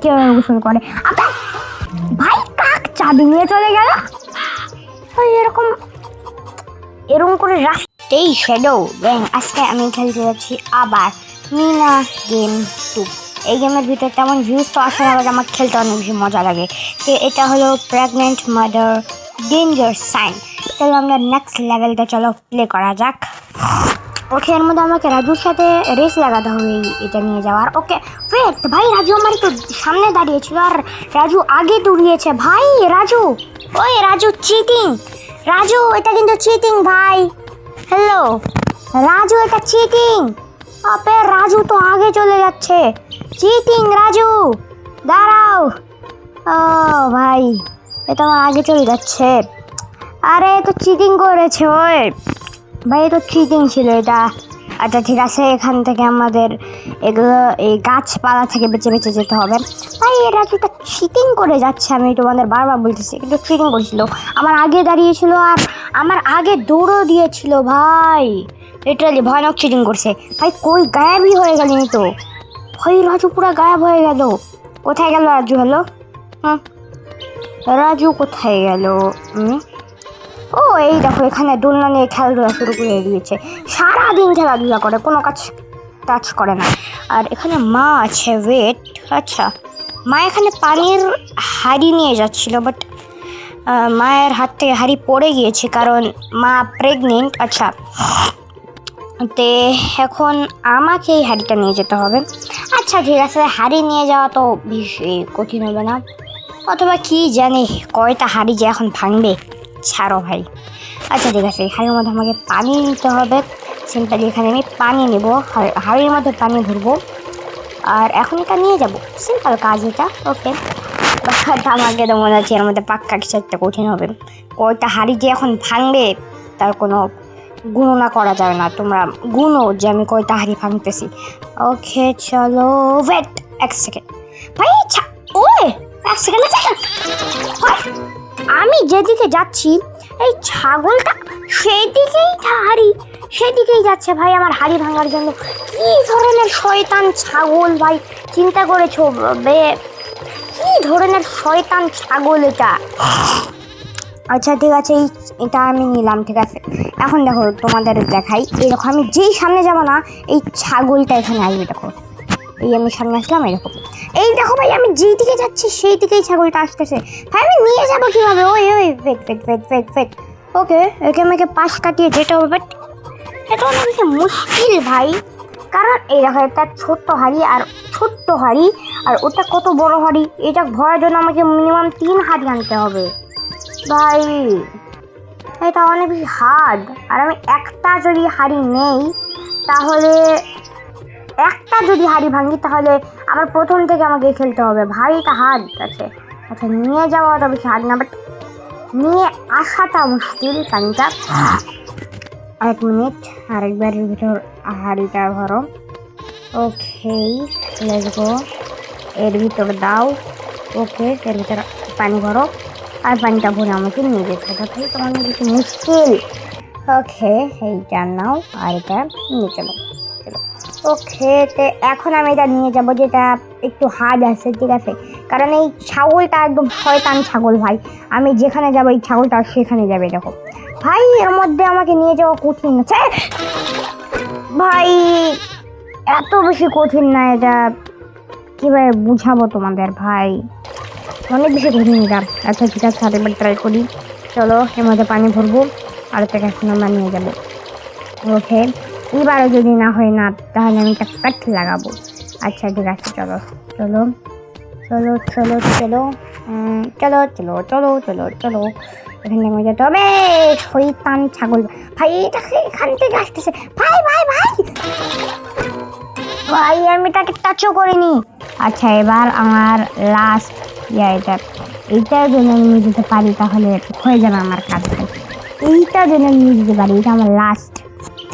কিভাবে গোসল করে। আচ্ছা ভাই কাক চাবি নিয়ে চলে গেল। এরকম এরকম করে রাস্তেই শ্যাডো গ্যাং। আজকে আমি খেলতে যাচ্ছি আবার মিনা গেম 2। এই গেমের ভিতরে তেমন ভিউজ তো আসে না, আবার আমার খেলতে অনেক বেশি মজা লাগে। তো এটা হলো প্রেগনেন্ট মাদার ডেঞ্জার সাইন। তাহলে আমরা নেক্সট লেভেলটা চলো প্লে করা যাক। ওকে, এর মধ্যে আমাকে রাজুর সাথে রেস লাগাতে হবে এটা নিয়ে যাওয়ার। ওকে ওয়েট ভাই, রাজু আমার একটু সামনে দাঁড়িয়েছিল আর রাজু আগে দৌড়িয়েছে। ভাই রাজু, ওই রাজু চিটিং। রাজু এটা কিন্তু চিটিং ভাই। হ্যালো রাজু, এটা চিটিং। আপে রাজু তো আগে চলে যাচ্ছে। চিটিং রাজু, দাঁড়াও। ও ভাই, এটা আমার আগে চলে যাচ্ছে। আরে তো চিটিং করেছে ওই ভাই, তো চিটিং ছিল এটা। আচ্ছা ঠিক আছে, এখান থেকে আমাদের এগুলো এই গাছপালা থেকে বেঁচে বেঁচে যেতে হবে। ভাই এরা তো চিটিং করে যাচ্ছে, আমি তোমাদের বারবার বলতেছি, কিন্তু চিটিং করেছিল। আমার আগে দাঁড়িয়েছিল আর আমার আগে দৌড়ও দিয়েছিল ভাই। লিটারালি ভয়ানক চিটিং করছে ভাই। কই গায়েবই হয়ে গেল তো ভাই, রাজু পুরো গায়েব হয়ে গেল। কোথায় গেল রাজু? হ্যালো রাজু কোথায় গেল? ও এই দেখো, এখানে দোলনা নিয়ে খেলাধুলা শুরু করে দিয়েছে। সারাদিন খেলাধুলা করে, কোনো কাজ টাচ করে না। আর এখানে মা আছে, ওয়েট। আচ্ছা মা এখানে পানির হাঁড়ি নিয়ে যাচ্ছিল, বাট মায়ের হাত থেকে হাঁড়ি পড়ে গিয়েছে কারণ মা প্রেগনেন্ট। আচ্ছা তে এখন আমাকে এই হাঁড়িটা নিয়ে যেতে হবে। আচ্ছা ঠিক আছে, হাঁড়ি নিয়ে যাওয়া তো বেশি কঠিন হবে না, অথবা কি জানি কয়টা হাঁড়ি যে এখন ভাঙবে, ছাড়ো ভাই। আচ্ছা ঠিক আছে, হাঁড়ির মধ্যে আমাকে পানি নিতে হবে। সিম্পলি এখানে আমি পানি নেব, হাঁড়ির মধ্যে পানি ভরবো আর এখন এটা নিয়ে যাব। সিম্পল কাজ এটা। ওকে, আমাকে তো মনে হচ্ছে এর মধ্যে পাক্কা কিছু একটা কঠিন হবে। কয়টা হাঁড়ি যে এখন ভাঙবে তার কোনো গণনা করা যাবে না। তোমরা গুনো যে আমি কয়টা হাঁড়ি ভাঙতেছি। ওকে চলো, ওয়েট এক সেকেন্ড ভাই। ওই এক সেকেন্ড, আমি যেদিকে যাচ্ছি এই ছাগলটা সেদিকেই সেদিকেই যাচ্ছে ভাই আমার হাঁড়ি ভাঙার জন্য। কি ধরনের শয়তান ছাগল ভাই, চিন্তা করেছো বে? কি ধরনের শয়তান ছাগল এটা। আচ্ছা ঠিক আছে, এটা আমি নিলাম। ঠিক আছে, এখন দেখো তোমাদের দেখাই। এরকম আমি যেই সামনে যাব না, এই ছাগলটা এখানে আসবে। দেখো এই আমি সামনে আসলাম, এরকম এই দেখো ভাই, আমি যেই দিকে যাচ্ছি সেই দিকেই ছাগলটা আসতেছে ভাই। আমি নিয়ে যাবো কীভাবে? ওই ওয়েট। ওকে, একে আমাকে পাশ কাটিয়ে যেতে হবে, বাট এটা অনেক বেশি মুশকিল ভাই। কারণ এই দেখো একটা ছোট্ট হাঁড়ি আর ওটা কত বড় হাঁড়ি। এটা ভরার জন্য আমাকে মিনিমাম 3 হাঁড়ি আনতে হবে ভাই। এটা অনেক বেশি হার্ড। আর আমি একটা যদি হাঁড়ি নেই তাহলে, একটা যদি হাঁড়ি ভাঙি তাহলে আবার প্রথম থেকে আমাকে খেলতে হবে ভাই। এটা হার্ড আছে। আচ্ছা নিয়ে যাওয়া তো বেশি হার্ড না, বাট নিয়ে আসাটা মুশকিল পানিটা। 1 মিনিট, আরেকবার ভিতর হাঁড়িটা ভরো। ওকে লেটস গো, এর ভিতর দাও। ওকে, এর ভিতর পানি ভরো আর পানিটা ভরে আমাকে নিয়ে যেতে হবে ভাই। তো অনেক বেশি মুশকিল। ওকে এইটা নাও আর এটা নিয়ে চলো। ওকে, তো এখন আমি এটা নিয়ে যাবো, যেটা একটু হার্ড আছে। ঠিক আছে, কারণ এই ছাগলটা একদম শয়তান ছাগল ভাই। আমি যেখানে যাবো এই ছাগলটা সেখানে যাবে। দেখো ভাই, এর মধ্যে আমাকে নিয়ে যাওয়া কঠিন আছে ভাই, এত বেশি কঠিন না এটা। কীভাবে বুঝাবো তোমাদের ভাই, অনেক বেশি কঠিন এটা। আচ্ছা ঠিক আছে, আরেকবার ট্রাই করি। চলো এর মধ্যে পানি ভরবো আর এটাকে এখন আমরা নিয়ে যাবো। ওকে, এবারও যদি না হয় না তাহলে আমি একটা কাট লাগাবো। আচ্ছা ঠিক আছে, চলো চলো চলো চলো চলো চলো চলো চলো চলো চলো এখানে নেমে যেতে হবে। শয়তান ছাগল ভাই, এটাকে এখান থেকে আসতেছে ভাই ভাই ভাই ভাই, আমি তাকে টাচও করিনি। আচ্ছা এবার আমার লাস্ট এইটার জন্য আমি নিয়ে যেতে পারি তাহলে হয়ে যাবে আমার কাজ। এইটার জন্য আমি নিয়ে যেতে পারি, এটা আমার লাস্ট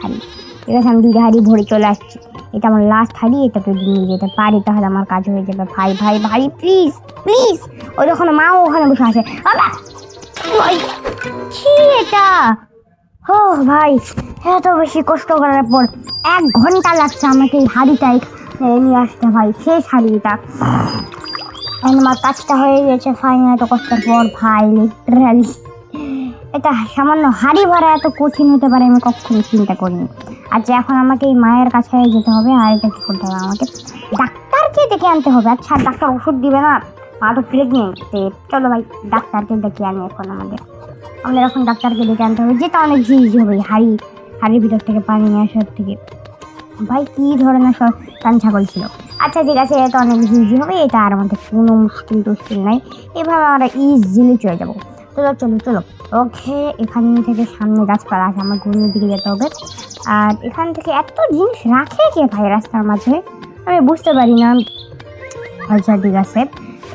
হাঁড়ি। ঠিক আছে, আমি 2 হাঁড়ি ভরে চলে আসছি। এটা আমার লাস্ট হাঁড়ি, এটা যদি নিয়ে যেতে পারি তাহলে আমার কাজ হয়ে যাবে ভাই ভাই ভাই। প্লিজ প্লিজ, ওই যখন মাও ওখানে বসে আছে। ভাই কি এটা? ও ভাই, এত বেশি কষ্ট করার পর 1 ঘন্টা লাগছে আমাকে এই হাঁড়িটাই নিয়ে আসতে ভাই। শেষ হাঁড়ি এটা। আমার কাজটা হয়ে গেছে ফাইনাল। এত কষ্টের পর ভাই লিটারালি এটা সামান্য হাড়ি ভরা এত কঠিন হতে পারে আমি কখনো চিন্তা করিনি। আচ্ছা এখন আমাকে এই মায়ের কাছে যেতে হবে, আর এটা কী করতে হবে, আমাকে ডাক্তারকে ডেকে আনতে হবে। আচ্ছা ডাক্তার ওষুধ দিবে না, মা তো প্রেগনেন্ট। চলো ভাই ডাক্তারকে ডেকে আনি এখন। আমাদের এখন ডাক্তারকে ডেকে আনতে হবে, যেটা অনেক ইজি হবে হাড়ির ভিতর থেকে পানি নিয়ে আসার থেকে। ভাই কী ধরনের কান ছাগল ছিল। আচ্ছা ঠিক আছে, এটা অনেক ইজি হবে, এটা আর আমাদের কোনো মুশকিল নাই, এভাবে আমরা ইজিলি চলে যাবো। চলো ওকে। এখান থেকে সামনে গাছপালা আছে, আমার ঘুমের দিকে যেতে হবে। আর এখান থেকে এত জিনিস রাখে কে ভাই রাস্তার মাঝে, আমি বুঝতে পারি না। আচ্ছা ঠিক আছে,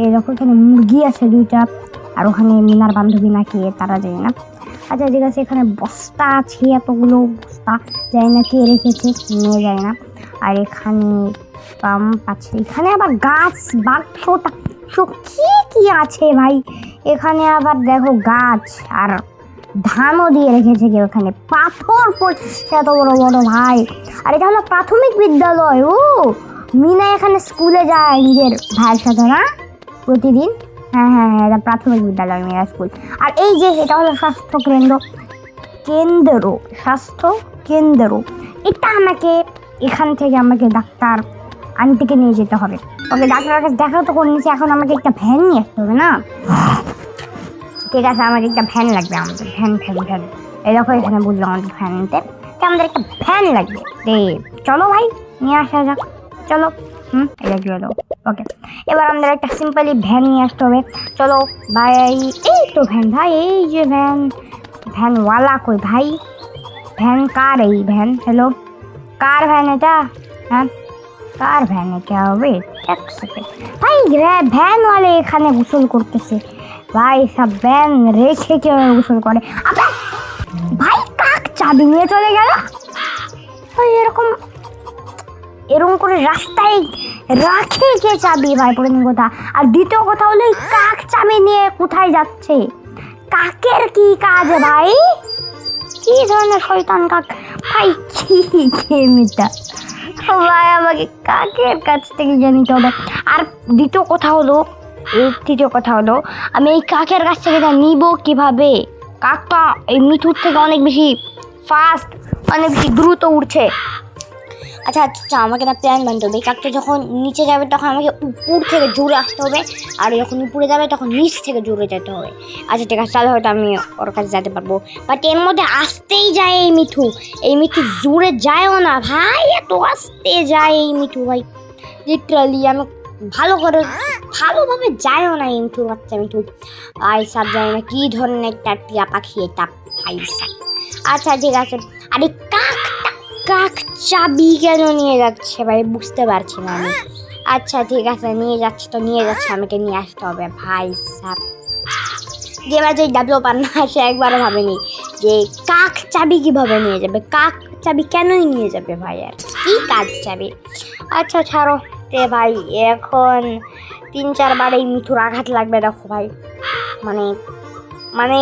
এরকম এখানে মুরগি আছে 2টা, আর ওখানে মিনার বান্ধবী না কে তারা যায় না। আচ্ছা ঠিক আছে, এখানে বস্তা আছে, এতগুলো বস্তা যায় না কে রেখেছে, নিয়ে যায় না। আর এখানে পাম্প আছে, এখানে আবার গাছ বাক্সটা কি আছে ভাই, এখানে আবার দেখো গাছ আর ধানও দিয়ে রেখেছে কেউ, এখানে পাথর পড়ছে এত বড় বড় ভাই। আর এটা হলো প্রাথমিক বিদ্যালয়। ও মিনা এখানে স্কুলে যায় নিজের ভাইয়ের সাথে না প্রতিদিন। হ্যাঁ এটা প্রাথমিক বিদ্যালয় মেয়েরা স্কুল। আর এই যে এটা হলো স্বাস্থ্য কেন্দ্র। এটা আমাকে এখান থেকে আমাকে ডাক্তার আন্টিকে নিয়ে যেতে হবে। ওকে ডাক্তারের কাছে দেখা তো করে নিয়েছি, এখন আমাকে একটা ভ্যান নিয়ে আসতে হবে না। ঠিক আছে, আমাদের একটা ভ্যান লাগবে, আমাদের ভ্যান এই দেখো এখানে বুঝলাম আমাদের ভ্যান নিতে, আমাদের একটা ভ্যান লাগবে। চলো ভাই নিয়ে আসা যাক, চলো। এটা কি হলো? ওকে এবার আমাদের একটা সিম্পলি ভ্যান নিয়ে আসতে হবে। চলো ভাই, এই তো ভ্যান ভাই, এই যে ভ্যানওয়ালা কই ভাই? ভ্যান কার? এই ভ্যান, হ্যালো কার ভ্যান এটা? হ্যাঁ কার ভ্যান এটা হবে? এক সেকেন্ড ভাই, ভ্যানওয়ালা এখানে গোসল করতেছে ভাই, সব ভ্যান রেখে কেউ গোসল করে। আবার ভাই কাক চাবি নিয়ে চলে গেল ভাই, এরকম করে রাস্তায় রাখে কে চাবি ভাই? প্রথম কথা। আর দ্বিতীয় কথা হলো কাক চাবি নিয়ে কোথায় যাচ্ছে? কাকের কি কাজ ভাই? কি ধরনের শয়তান কাক ভাই? কি গেমটা ভাই, আমাকে কাকের কাছ থেকে জানিতে হবে। আর তৃতীয় কথা হলো আমি এই কাকের কাছ থেকে নিব কিভাবে? কাকটা এই মিঠুর থেকে অনেক বেশি ফাস্ট, অনেক বেশি দ্রুত উঠছে। আচ্ছা আমাকে না প্ল্যান বানতে হবে। কাকটা যখন নিচে যাবে তখন আমাকে উপর থেকে জোরে আসতে হবে, আর যখন উপরে যাবে তখন নিচ থেকে জোরে যেতে হবে। আচ্ছা ঠিক আছে, তাহলে হয়তো আমি ওর কাছে যেতে পারবো। বাট এর মধ্যে আসতেই যায় এই মিঠু জোরে যায়ও না ভাই, এত আসতে যায় এই মিঠু ভাই, লিটারালি আমি ভালোভাবে যায়ও না এই বাচ্চা মিঠু ভাই সাব, যায় না কি ধরনের একটা টিয়া পাখি এটা ভাই সাব। আচ্ছা ঠিক আছে, আরে কাক চাবি কেন নিয়ে যাচ্ছে ভাই, বুঝতে পারছি না আমি। আচ্ছা ঠিক আছে, নিয়ে যাচ্ছে, আমাকে নিয়ে আসতে হবে ভাই সাব। গেমার যে ডেভেলপার না, সে একবারও ভাবেনি যে কাক চাবি কিভাবে নিয়ে যাবে, কাক চাবি কেনই নিয়ে যাবে ভাই, আর কি কাজ চাবি। আচ্ছা ছাড়ো ভাই, এখন 3-4 বার এই মিঠুর আঘাত লাগবে দেখো ভাই, মানে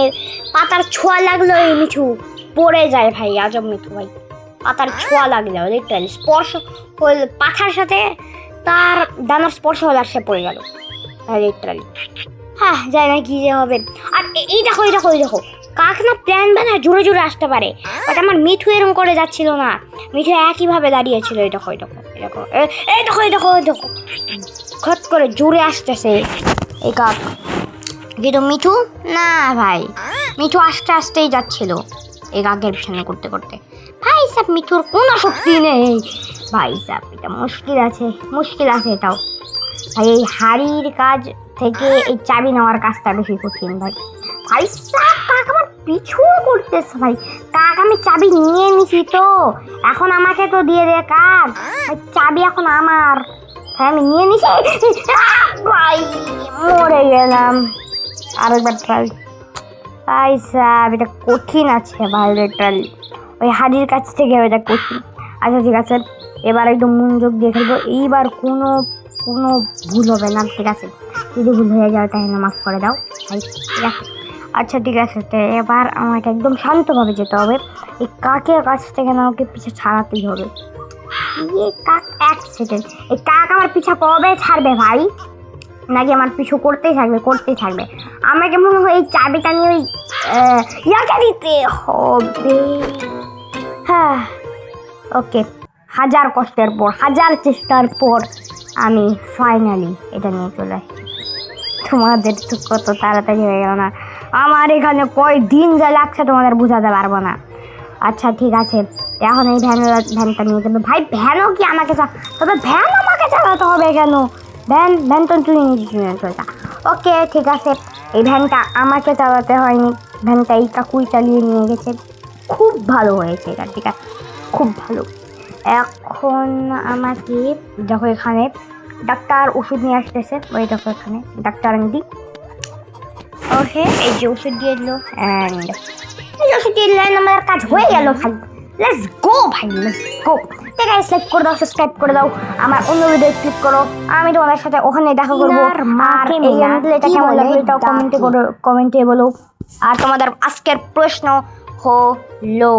পাতার ছোঁয়া লাগলো এই মিঠু পড়ে যায় ভাই, আজব মিঠু ভাই, পাতার ছোঁয়া লাগলো লিটারালি, স্পর্শ হল পাতার সাথে তার ডানার স্পর্শ হলে আর সে পড়ে গেল ভাই লিটারালি। হ্যাঁ যায় না কি যে হবে। আর এই দেখো কাক না প্ল্যান বানায় জোরে আসতে পারে, বাট আমার মিঠু এরকম করে যাচ্ছিল না, মিঠু একইভাবে দাঁড়িয়েছিল। এই দেখো খট করে জোরে আসতেছে এই কাক, কিন্তু মিঠু না ভাই, মিঠু আস্তেই যাচ্ছিল এই কাকের পিছনে করতে ভাই সাহেব। মিঠুর কোনো শক্তি নেই ভাই সাহেব, এটা মুশকিল আছে এটাও ভাই। এই হাড়ির কাজ থেকে এই চাবি নেওয়ার কাজটা বেশি কঠিন ভাই সাহেব। কাক আমার পিছু করতেছে ভাই, কাক আমি চাবি নিয়ে নিছি তো, এখন আমাকে তো দিয়ে দে কাক, চাবি এখন আমার ভাই, আমি নিয়ে নিছি ভাই, মরে গেলাম। আরেকবার ট্রাই ভাই সাহেব, এটা কঠিন আছে ভাই লিটারালি, ওই হাড়ির কাছ থেকে এটা কঠিন। আচ্ছা ঠিক আছে, এবার একদম মনোযোগ দিয়ে খেলবো, এইবার কোনো ভুল হবে না, ঠিক আছে? যদি ভুল হয়ে যাও তাহলে মাফ করে দাও ভাই, ঠিক আছে? আচ্ছা ঠিক আছে, তো এবার আমাকে একদম শান্তভাবে যেতে হবে, এই কাকের কাছ থেকে না ওকে পিছে ছাড়াতেই হবে। এই কাক 1 সেকেন্ড, এই কাক আমার পিছা কবে ছাড়বে ভাই? নাকি আমার পিছু করতেই থাকবে আমাকে মনে হয় এই চাবিটা নিয়ে ওই ইয়াকে দিতে হবে। হ্যাঁ ওকে, হাজার কষ্টের পর হাজার চেষ্টার পর আমি ফাইনালি এটা নিয়ে চলে আসছি। তোমাদের তো কত তাড়াতাড়ি হয়ে গেল না, আমার এখানে কয়দিন যা লাগছে তোমাদের বোঝাতে পারবো না। আচ্ছা ঠিক আছে, এখন এই ভ্যানটা নিয়ে যাবে ভাই। ভ্যানও কি আমাকে তবে ভ্যান আমাকে চালাতে হবে কেন? ভ্যান তো তুই নিয়ে চলতা। ওকে ঠিক আছে, এই ভ্যানটা আমাকে চালাতে হয়নি, ভ্যানটা এই কাকুই চালিয়ে নিয়ে গেছে। খুব ভালো হয়েছে এটা, ঠিক আছে খুব ভালো। এখন আমাকে দেখো এখানে ডাক্তার ওষুধ নিয়ে আসতেছে, ওই দেখো এখানে ডাক্তার আন্টি। ওকে এই যে ওষুধ দিয়ে দিল, অ্যান্ড এই ওষুধ দিয়ে দিলেন, আমার কাজ হয়ে গেল ভাই। লেটস গো ভাই, লেটস গো। ঠিক আছে, লাইক করে দাও, সাবস্ক্রাইব করে দাও, আমার অন্য ভিডিও ক্লিক করো। আমি তোমাদের সাথে ওখানে দেখা করবো। আর এই এটা কেমন লাগলো এটাও কমেন্টে বলো। আর তোমাদের আজকের প্রশ্ন হলো